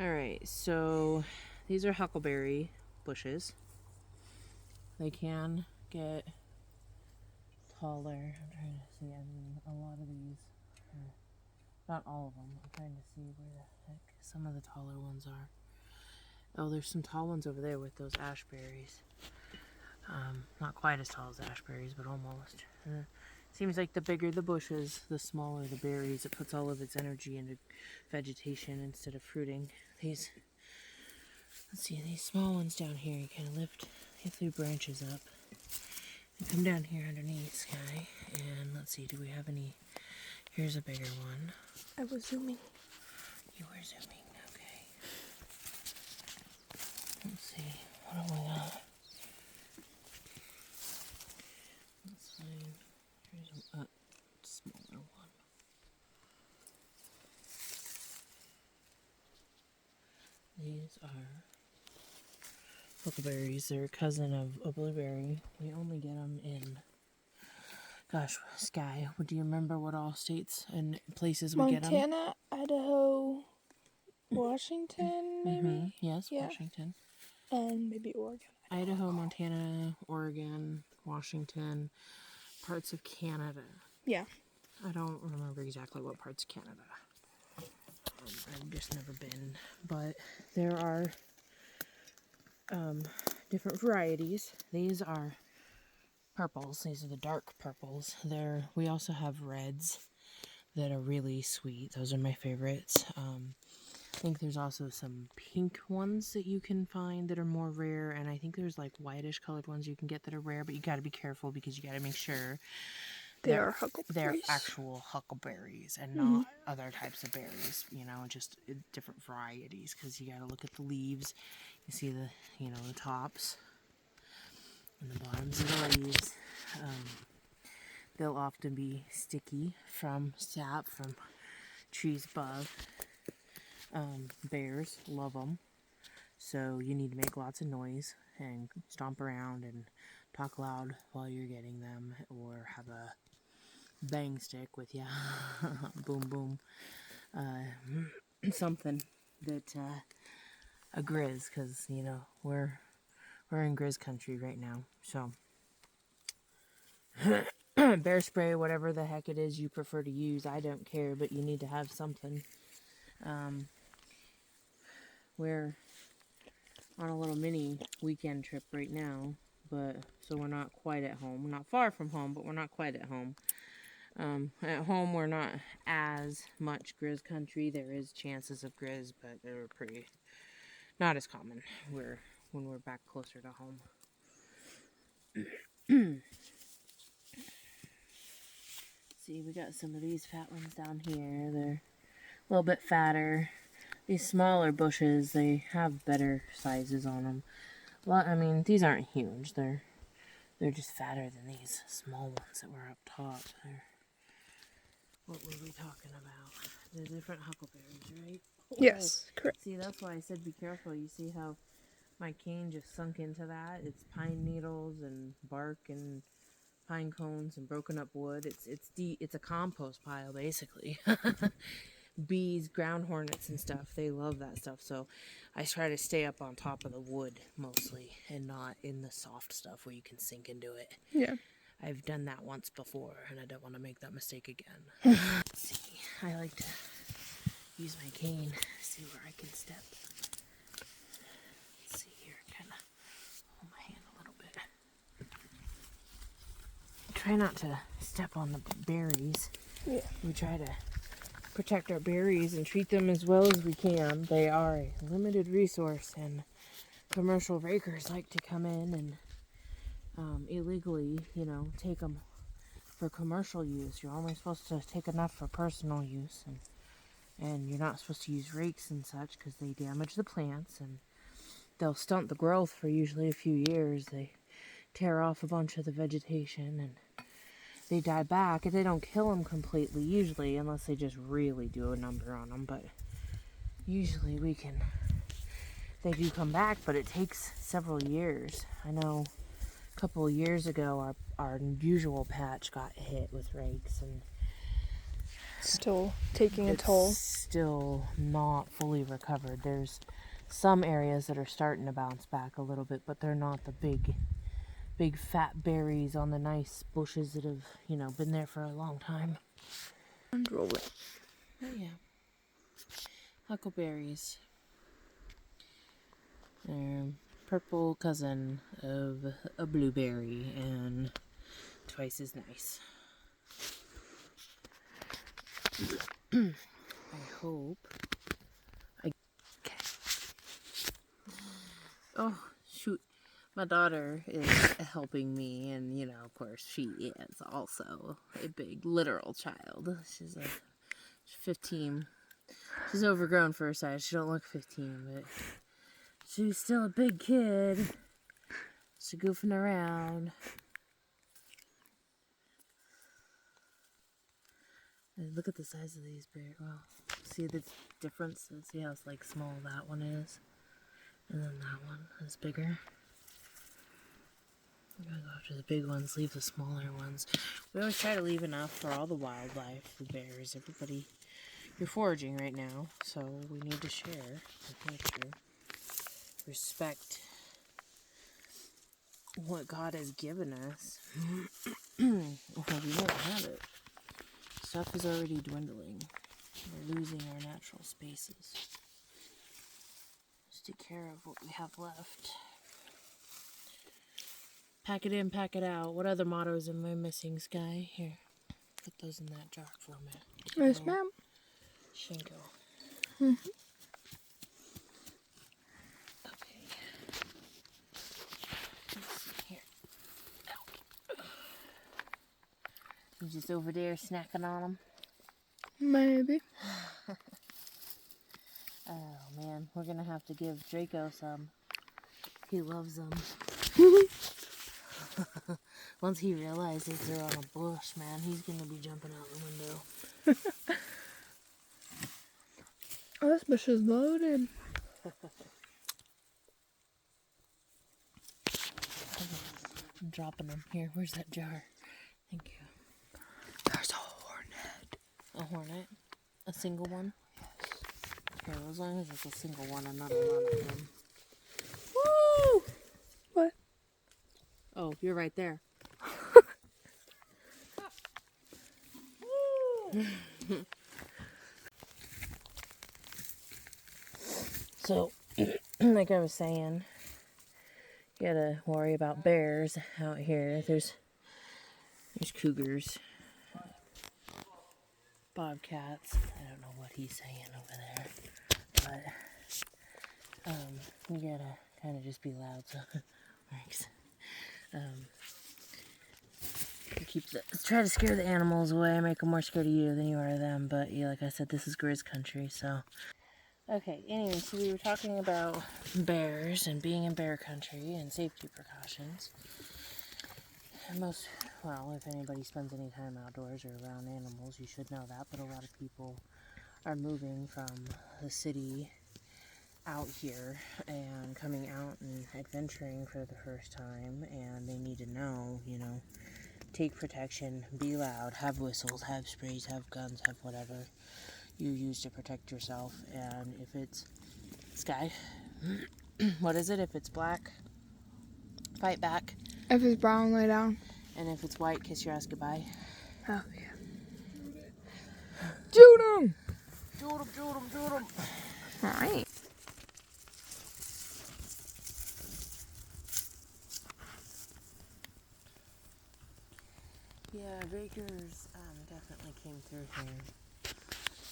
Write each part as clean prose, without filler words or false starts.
Alright, so these are huckleberry bushes. They can get taller. I'm trying to see, I mean, a lot of these, not all of them. I'm trying to see where the heck some of the taller ones are. Oh, there's some tall ones over there with those ashberries. Not quite as tall as ashberries, but almost. Seems like the bigger the bushes, the smaller the berries. It puts all of its energy into vegetation instead of fruiting. Let's see, these small ones down here, you kind of lift your branches up and come down here underneath, Sky. And let's see, do we have any? Here's a bigger one. I was zooming. You were zooming, okay. Let's see, what have we got? Let's find, here's a smaller one. These are huckleberries. They're a cousin of a blueberry. We only get them in, gosh, Sky, do you remember what all states and places we get them? Montana, Idaho, Washington, maybe? Yes, Yeah. Washington. And maybe Oregon. Idaho, Montana, Oregon, Washington, parts of Canada. Yeah. I don't remember exactly what parts of Canada. I've just never been. But there are different varieties. These are purples. These are the dark purples. We also have reds that are really sweet. Those are my favorites. I think there's also some pink ones that you can find that are more rare, and I think there's like whitish colored ones you can get that are rare, but you got to be careful because you got to make sure They're huckleberries. They're actual huckleberries and not other types of berries, just different varieties, because you got to look at the leaves. You see the tops and the bottoms of the leaves. They'll often be sticky from sap from trees above. Bears love them, so you need to make lots of noise and stomp around and talk loud while you're getting them, or have a bang stick with you. Boom boom. Something that a grizz, because we're in grizz country right now, so bear spray, whatever the heck it is you prefer to use, I don't care, but you need to have something. We're on a little mini weekend trip right now, but so we're not quite at home. We're not far from home, but we're not quite at home. At home, we're not as much grizz country. There is chances of grizz, but they're pretty not as common. When we're back closer to home. See, we got some of these fat ones down here. They're a little bit fatter. These smaller bushes, they have better sizes on them. Well, I mean, these aren't huge. They're just fatter than these small ones that were up top. What were we talking about? The different huckleberries, right? Yes, correct. See, that's why I said be careful. You see how my cane just sunk into that? It's pine needles and bark and pine cones and broken up wood. It's a compost pile, basically. Bees, ground hornets and stuff, they love that stuff, so I try to stay up on top of the wood mostly and not in the soft stuff where you can sink into it. Yeah. I've done that once before and I don't want to make that mistake again. See, I like to use my cane, see where I can step. Let's see here, kind of hold my hand a little bit. Try not to step on the berries. Yeah. We try to protect our berries and treat them as well as we can. They are a limited resource, and commercial rakers like to come in and illegally, take them for commercial use. You're only supposed to take enough for personal use, and you're not supposed to use rakes and such because they damage the plants and they'll stunt the growth for usually a few years. They tear off a bunch of the vegetation and they die back. They don't kill them completely usually, unless they just really do a number on them, but usually they do come back, but it takes several years. I know a couple of years ago our usual patch got hit with rakes, and still taking a it's toll. still not fully recovered. There's some areas that are starting to bounce back a little bit, but they're not the big fat berries on the nice bushes that have, been there for a long time. And roll it. Oh yeah. Huckleberries. They're purple cousin of a blueberry and twice as nice. I hope. Oh, shoot. My daughter is helping me, and, of course, she is also a big literal child. She's 15. She's overgrown for her size. She don't look 15, but she's still a big kid. She's goofing around. And look at the size of these bears. Well, see the difference? See how small that one is? And then that one is bigger. We're gonna go after the big ones, leave the smaller ones. We always try to leave enough for all the wildlife, the bears, everybody. You're foraging right now, so we need to share with nature. Respect what God has given us. Well, we won't have it. Stuff is already dwindling. We're losing our natural spaces. Just take care of what we have left. Pack it in, pack it out. What other mottos am I missing, Sky? Here, put those in that jar for me. Yes, ma'am. Shinko. Mm-hmm. Okay. Here. You just over there snacking on them? Maybe. Oh man, we're gonna have to give Draco some. He loves them. Once he realizes they're on a bush, man, he's gonna be jumping out the window. Oh, this bush is loaded. I'm dropping them. Here, where's that jar? Thank you. There's a hornet. A hornet? A single one? Okay, well, as long as it's a single one and not a lot of them. Woo! What? Oh, you're right there. So, like I was saying, you gotta worry about bears out here. There's cougars, bobcats. I don't know what he's saying over there, but you gotta kind of just be loud. So, thanks. Try to scare the animals away, make them more scared of you than you are of them. But yeah, like I said, this is Grizz country, so. Okay, anyway, so we were talking about bears and being in bear country and safety precautions. If anybody spends any time outdoors or around animals, you should know that, but a lot of people are moving from the city out here and coming out and adventuring for the first time, and they need to know, take protection, be loud, have whistles, have sprays, have guns, have whatever you use to protect yourself. And if it's Sky, what is it? If it's black, fight back. If it's brown, lay down. And if it's white, kiss your ass goodbye. Oh, yeah. Shoot him! Shoot him. Alright. Yeah, Bakers definitely came through here.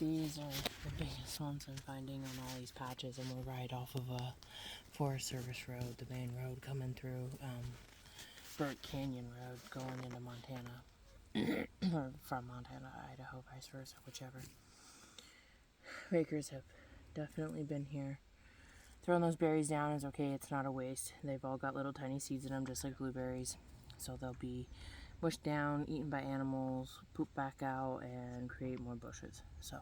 These are the biggest ones I'm finding on all these patches, and we're right off of a Forest Service road, the main road coming through Burt Canyon Road going into Montana. Or from Montana to Idaho, vice versa, whichever. Bakers have definitely been here. Throwing those berries down is okay, it's not a waste. They've all got little tiny seeds in them, just like blueberries. So they'll be mushed down, eaten by animals, poop back out, and create more bushes. So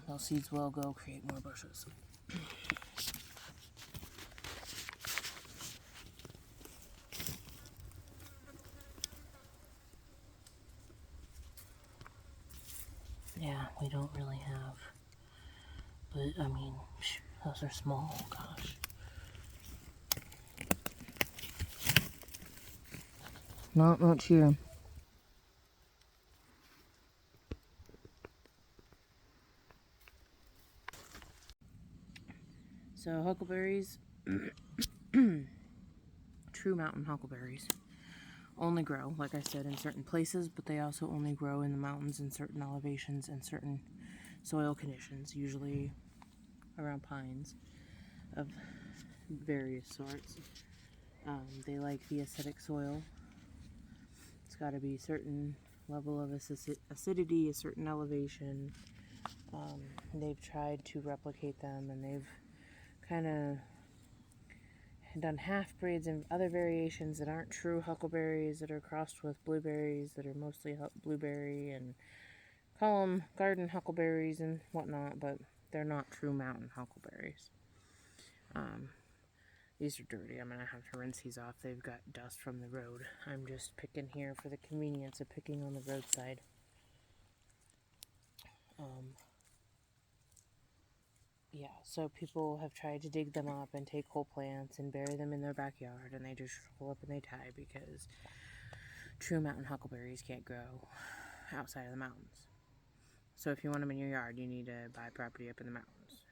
those seeds will go create more bushes. But I mean, those are small, gosh. Not much here. So huckleberries, true mountain huckleberries, only grow, like I said, in certain places, but they also only grow in the mountains in certain elevations and certain soil conditions, usually around pines of various sorts. They like the acidic soil. It's got to be a certain level of acidity, a certain elevation. They've tried to replicate them, and they've kind of done half breeds and other variations that aren't true huckleberries, that are crossed with blueberries that are mostly blueberry, and call them garden huckleberries and whatnot, but they're not true mountain huckleberries. These are dirty. I'm going to have to rinse these off. They've got dust from the road. I'm just picking here for the convenience of picking on the roadside. Yeah, so people have tried to dig them up and take whole plants and bury them in their backyard, and they just shrivel up and they die because true mountain huckleberries can't grow outside of the mountains. So if you want them in your yard, you need to buy property up in the mountains,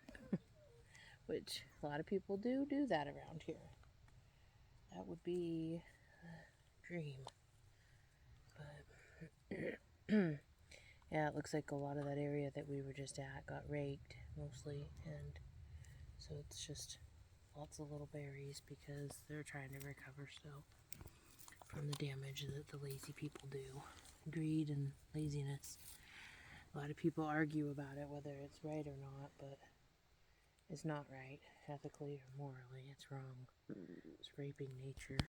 which a lot of people do that around here. That would be a dream. But yeah, it looks like a lot of that area that we were just at got raked mostly, and so it's just lots of little berries because they're trying to recover still from the damage that the lazy people do. Greed and laziness. A lot of people argue about it, whether it's right or not, but it's not right. Ethically or morally, it's wrong. It's raping nature.